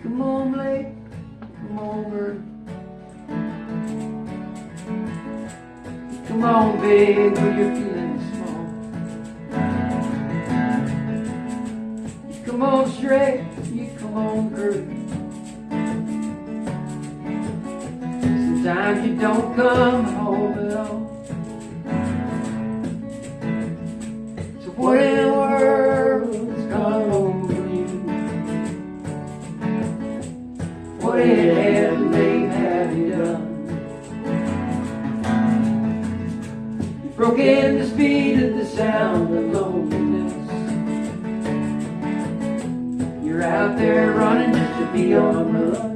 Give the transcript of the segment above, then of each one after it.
Come on, Blake, come on, bird. Come on, big, when you're feeling small. You come on, straight, you come on, girl. Sometimes you don't come home at all. So what in the world's come over you? What in heaven have you done? You've broken the speed of the sound of loneliness. You're out there running just to be on the run.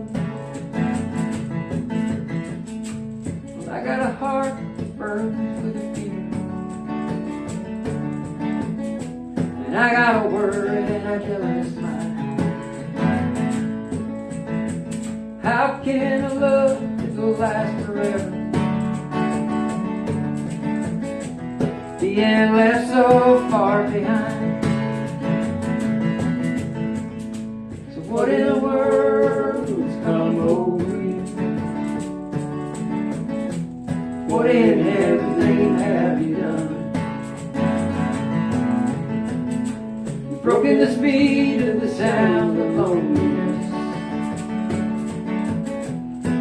Well, I got a heart that burns with a fear, and I got a worried and a jealous mind. How can a love that will last forever being left so far behind? So what in the world has come over you? What in heaven's name have you done? You've broken the speed of the sound of loneliness.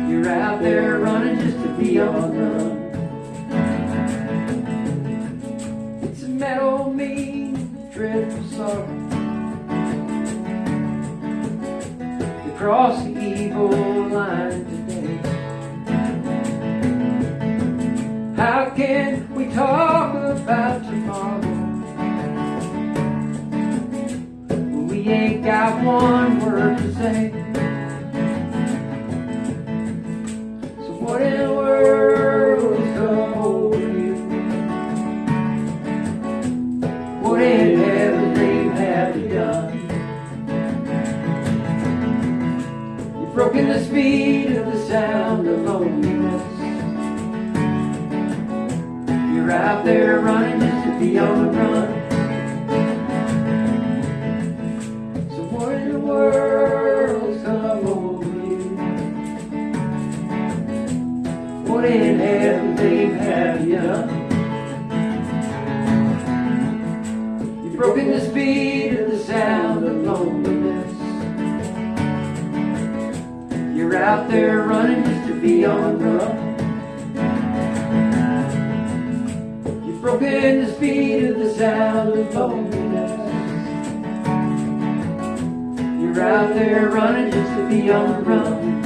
You're out there running just to be on the run. It's a metal, mean, dreadful sorrow. You cross the evil line today. How can we talk about tomorrow when we ain't got one word to say? What in the world has come over you? What in heaven's name have you done? You've broken the speed of the sound of loneliness. You're out there running just to be on the run. So what in the world has come over you? What in heaven's name have you done? You've broken the speed of the sound of loneliness. You're out there running just to be on the run. You've broken the speed of the sound of loneliness. You're out there running just to be on the run.